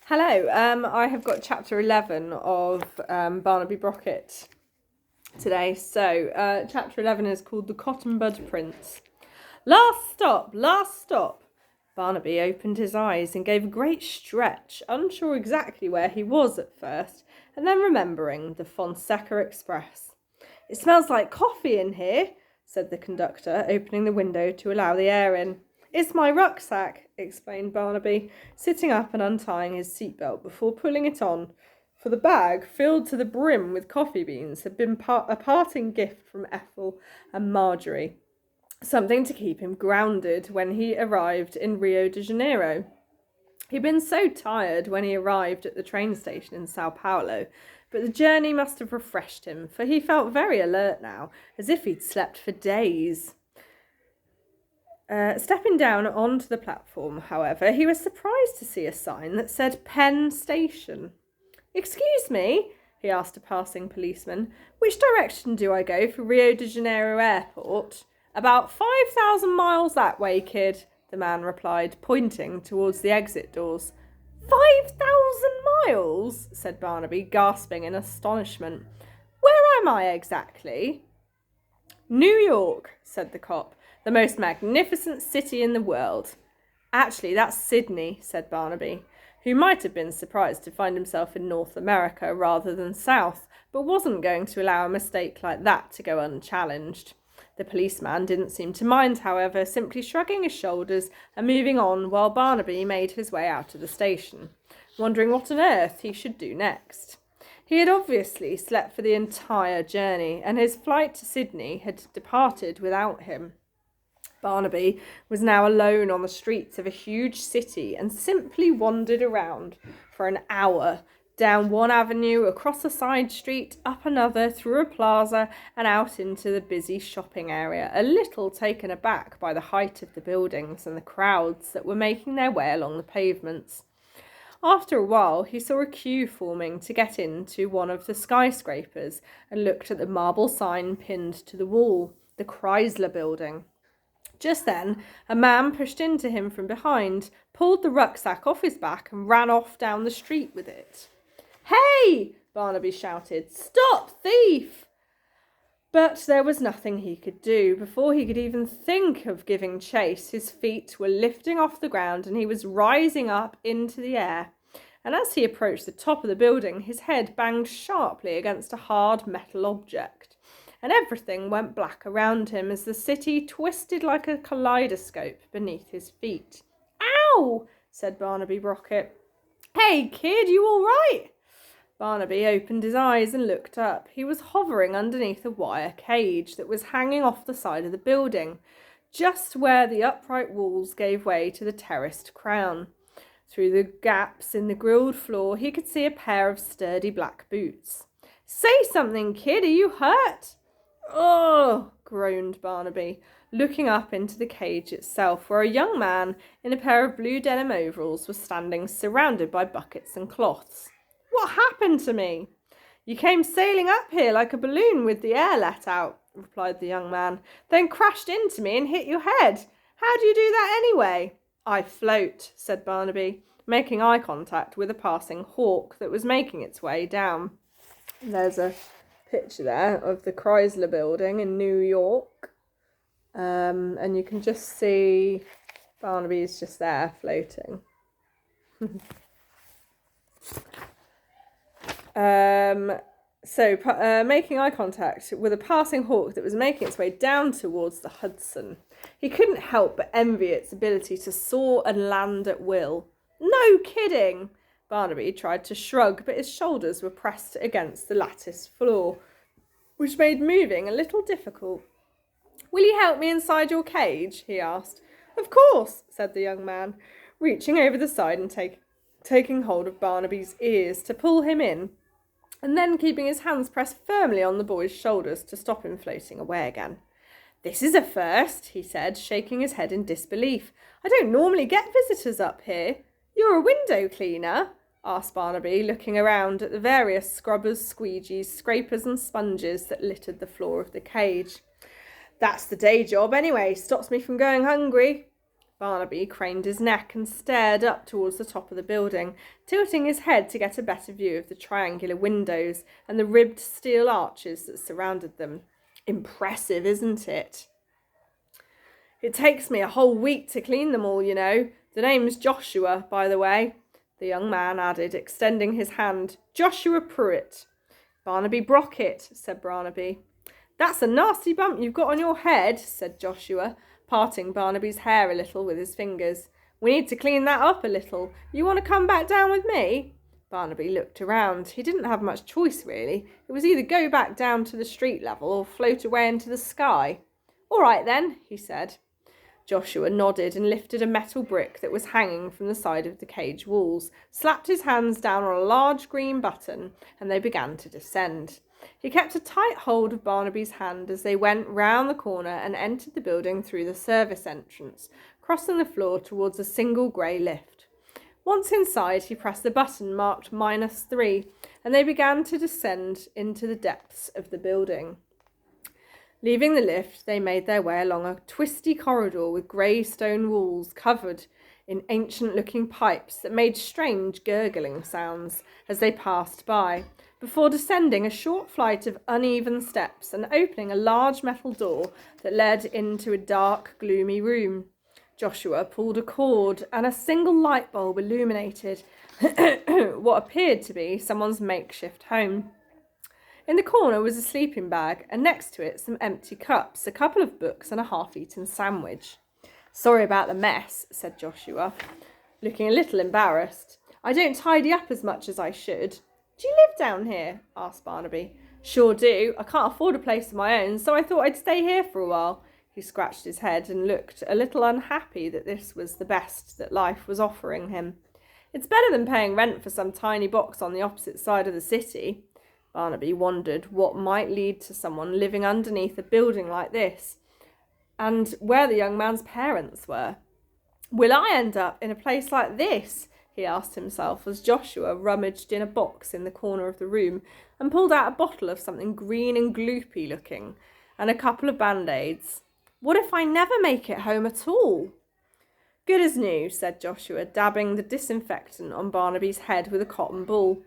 Hello, I have got chapter 11 of Barnaby Brocket today. So, chapter 11 is called The Cotton Bud Prince. Last stop, last stop. Barnaby opened his eyes and gave a great stretch, unsure exactly where he was at first, and then remembering the Fonseca Express. It smells like coffee in here, said the conductor, opening the window to allow the air in. It's my rucksack, explained Barnaby, sitting up and untying his seatbelt before pulling it on, for the bag, filled to the brim with coffee beans, had been a parting gift from Ethel and Marjorie, something to keep him grounded when he arrived in Rio de Janeiro. He'd been so tired when he arrived at the train station in Sao Paulo, but the journey must have refreshed him, for he felt very alert now, as if he'd slept for days. Stepping down onto the platform, however, he was surprised to see a sign that said Penn Station. "Excuse me," he asked a passing policeman, "which direction do I go for Rio de Janeiro Airport?" "About 5,000 miles that way, kid," the man replied, pointing towards the exit doors. 5,000 miles, said Barnaby, gasping in astonishment. "Where am I exactly?" "New York," said the cop. "The most magnificent city in the world." "Actually, that's Sydney," said Barnaby, who might have been surprised to find himself in North America rather than South, but wasn't going to allow a mistake like that to go unchallenged. The policeman didn't seem to mind, however, simply shrugging his shoulders and moving on while Barnaby made his way out of the station, wondering what on earth he should do next. He had obviously slept for the entire journey, and his flight to Sydney had departed without him. Barnaby was now alone on the streets of a huge city and simply wandered around for an hour, down one avenue, across a side street, up another, through a plaza, and out into the busy shopping area, a little taken aback by the height of the buildings and the crowds that were making their way along the pavements. After a while, he saw a queue forming to get into one of the skyscrapers and looked at the marble sign pinned to the wall, the Chrysler Building. Just then, a man pushed into him from behind, pulled the rucksack off his back and ran off down the street with it. "Hey!" Barnaby shouted. "Stop, thief!" But there was nothing he could do. Before he could even think of giving chase, his feet were lifting off the ground and he was rising up into the air. And as he approached the top of the building, his head banged sharply against a hard metal object. And everything went black around him as the city twisted like a kaleidoscope beneath his feet. "Ow!" said Barnaby Brocket. "Hey, kid, you all right?" Barnaby opened his eyes and looked up. He was hovering underneath a wire cage that was hanging off the side of the building, just where the upright walls gave way to the terraced crown. Through the gaps in the grilled floor, he could see a pair of sturdy black boots. "Say something, kid, are you hurt?" "Oh," groaned Barnaby, looking up into the cage itself, where a young man in a pair of blue denim overalls was standing surrounded by buckets and cloths. "What happened to me?" "You came sailing up here like a balloon with the air let out," replied the young man, "then crashed into me and hit your head. How do you do that anyway?" "I float," said Barnaby, making eye contact with a passing hawk that was making its way down. There's a picture there of the Chrysler Building in New York, and you can just see Barnaby's just there floating. Making eye contact with a passing hawk that was making its way down towards the Hudson. He couldn't help but envy its ability to soar and land at will. "No kidding!" Barnaby tried to shrug, but his shoulders were pressed against the lattice floor, which made moving a little difficult. "Will you help me inside your cage?" he asked. "Of course," said the young man, reaching over the side and taking hold of Barnaby's ears to pull him in, and then keeping his hands pressed firmly on the boy's shoulders to stop him floating away again. "This is a first," he said, shaking his head in disbelief. "I don't normally get visitors up here." "You're a window cleaner?" asked Barnaby, looking around at the various scrubbers, squeegees, scrapers and sponges that littered the floor of the cage. "That's the day job anyway, stops me from going hungry." Barnaby craned his neck and stared up towards the top of the building, tilting his head to get a better view of the triangular windows and the ribbed steel arches that surrounded them. Impressive, isn't it? It takes me a whole week to clean them all, you know. The name's Joshua, by the way, the young man added, extending his hand. Joshua Pruitt. Barnaby Brocket, said Barnaby. That's a nasty bump you've got on your head, said Joshua, parting Barnaby's hair a little with his fingers. We need to clean that up a little. You want to come back down with me? Barnaby looked around. He didn't have much choice, really. It was either go back down to the street level or float away into the sky. All right, then, he said. Joshua nodded and lifted a metal brick that was hanging from the side of the cage walls, slapped his hands down on a large green button, and they began to descend. He kept a tight hold of Barnaby's hand as they went round the corner and entered the building through the service entrance, crossing the floor towards a single grey lift. Once inside, he pressed the button marked -3, and they began to descend into the depths of the building. Leaving the lift, they made their way along a twisty corridor with grey stone walls covered in ancient-looking pipes that made strange gurgling sounds as they passed by, before descending a short flight of uneven steps and opening a large metal door that led into a dark, gloomy room. Joshua pulled a cord and a single light bulb illuminated what appeared to be someone's makeshift home. In the corner was a sleeping bag, and next to it some empty cups, a couple of books, and a half-eaten sandwich. Sorry about the mess, said Joshua, looking a little embarrassed. I don't tidy up as much as I should. Do you live down here? Asked Barnaby. Sure do. I can't afford a place of my own, so I thought I'd stay here for a while. He scratched his head and looked a little unhappy that this was the best that life was offering him. It's better than paying rent for some tiny box on the opposite side of the city. Barnaby wondered what might lead to someone living underneath a building like this, and where the young man's parents were. Will I end up in a place like this? He asked himself as Joshua rummaged in a box in the corner of the room and pulled out a bottle of something green and gloopy looking and a couple of band-aids. What if I never make it home at all? Good as new, said Joshua, dabbing the disinfectant on Barnaby's head with a cotton ball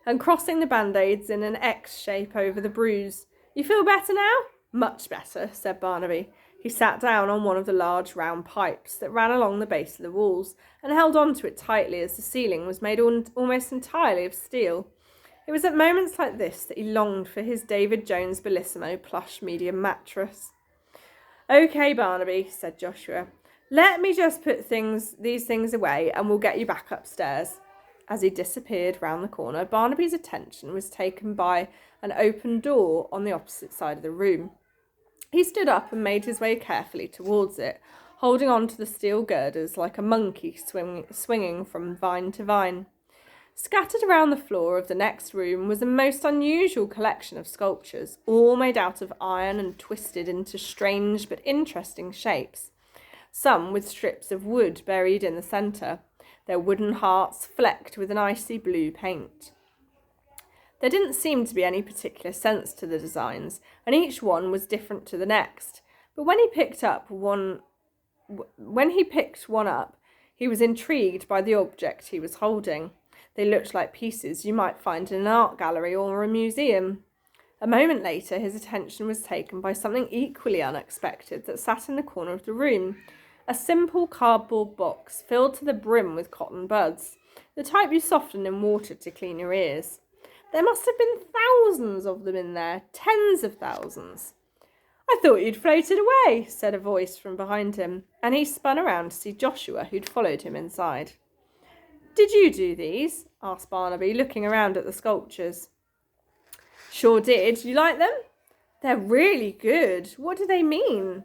and crossing the band-aids in an X shape over the bruise. You feel better now? Much better, said Barnaby. He sat down on one of the large round pipes that ran along the base of the walls and held on to it tightly as the ceiling was made almost entirely of steel. It was at moments like this that he longed for his David Jones Bellissimo plush medium mattress. OK, Barnaby, said Joshua. Let me just put these things away and we'll get you back upstairs. As he disappeared round the corner, Barnaby's attention was taken by an open door on the opposite side of the room. He stood up and made his way carefully towards it, holding on to the steel girders like a monkey swinging from vine to vine. Scattered around the floor of the next room was a most unusual collection of sculptures, all made out of iron and twisted into strange but interesting shapes, some with strips of wood buried in the centre, their wooden hearts flecked with an icy blue paint. There didn't seem to be any particular sense to the designs, and each one was different to the next. But when he picked one up, he was intrigued by the object he was holding. They looked like pieces you might find in an art gallery or a museum. A moment later, his attention was taken by something equally unexpected that sat in the corner of the room. A simple cardboard box filled to the brim with cotton buds, the type you soften in water to clean your ears. There must have been thousands of them in there, tens of thousands. I thought you'd floated away, said a voice from behind him, and he spun around to see Joshua, who'd followed him inside. Did you do these? Asked Barnaby, looking around at the sculptures. Sure did. You like them? They're really good. What do they mean?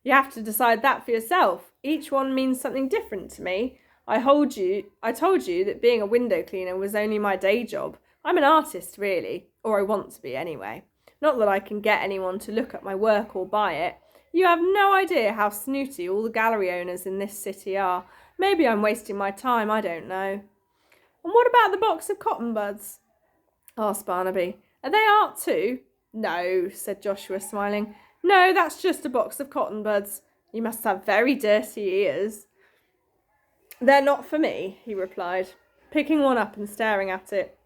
You have to decide that for yourself. Each one means something different to me. I told you that being a window cleaner was only my day job. I'm an artist, really, or I want to be anyway. Not that I can get anyone to look at my work or buy it. You have no idea how snooty all the gallery owners in this city are. Maybe I'm wasting my time, I don't know. And what about the box of cotton buds? Asked Barnaby. Are they art too? No, said Joshua, smiling. No, that's just a box of cotton buds. You must have very dirty ears. They're not for me, he replied, picking one up and staring at it.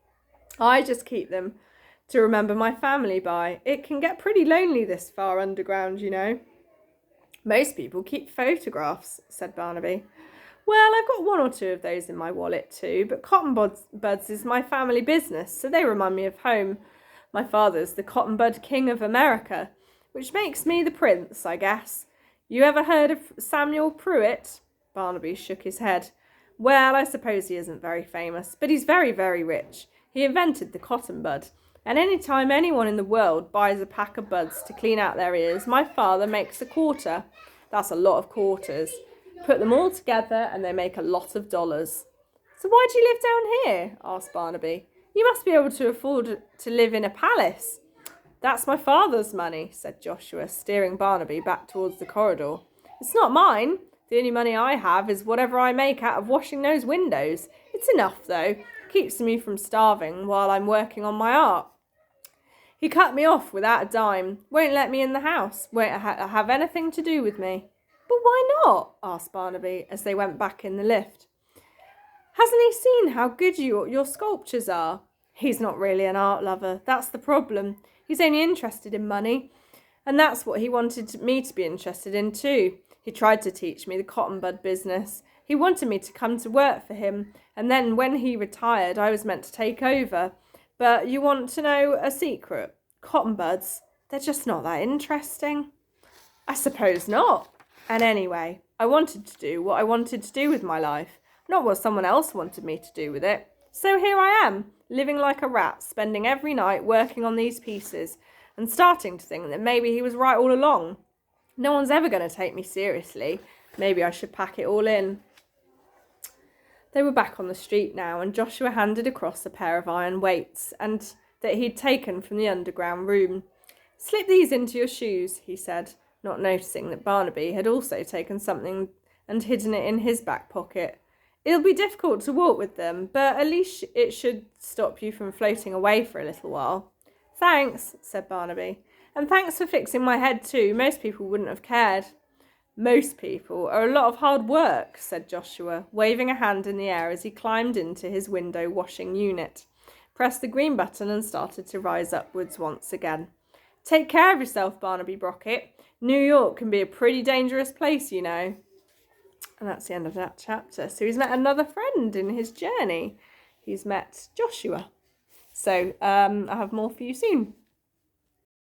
I just keep them to remember my family by. It can get pretty lonely this far underground, you know. Most people keep photographs, said Barnaby. Well, I've got one or two of those in my wallet too, but cotton buds is my family business, so they remind me of home. My father's the cotton bud king of America, which makes me the prince, I guess. You ever heard of Samuel Pruitt? Barnaby shook his head. Well, I suppose he isn't very famous, but he's very, very rich. He invented the cotton bud, and any time anyone in the world buys a pack of buds to clean out their ears, my father makes a quarter. That's a lot of quarters. Put them all together and they make a lot of dollars. So why do you live down here? Asked Barnaby. You must be able to afford to live in a palace. That's my father's money, said Joshua, steering Barnaby back towards the corridor. It's not mine. The only money I have is whatever I make out of washing those windows. It's enough, though. Keeps me from starving while I'm working on my art. He cut me off without a dime. Won't let me in the house. Won't have anything to do with me. But why not? Asked Barnaby as they went back in the lift. Hasn't he seen how good your sculptures are? He's not really an art lover. That's the problem. He's only interested in money. And that's what he wanted me to be interested in too. He tried to teach me the cotton bud business. He wanted me to come to work for him. And then when he retired, I was meant to take over. But you want to know a secret? Cotton buds, they're just not that interesting. I suppose not. And anyway, I wanted to do what I wanted to do with my life, not what someone else wanted me to do with it. So here I am, living like a rat, spending every night working on these pieces, and starting to think that maybe he was right all along. No one's ever going to take me seriously. Maybe I should pack it all in. They were back on the street now, and Joshua handed across a pair of iron weights and that he'd taken from the underground room. Slip these into your shoes, he said, not noticing that Barnaby had also taken something and hidden it in his back pocket. It'll be difficult to walk with them, but at least it should stop you from floating away for a little while. Thanks, said Barnaby. And thanks for fixing my head too. Most people wouldn't have cared. Most people are a lot of hard work, said Joshua, waving a hand in the air as he climbed into his window washing unit, pressed the green button and started to rise upwards once again. Take care of yourself, Barnaby Brocket. New York can be a pretty dangerous place, you know. And that's the end of that chapter. So he's met another friend in his journey. He's met Joshua. So I have more for you soon.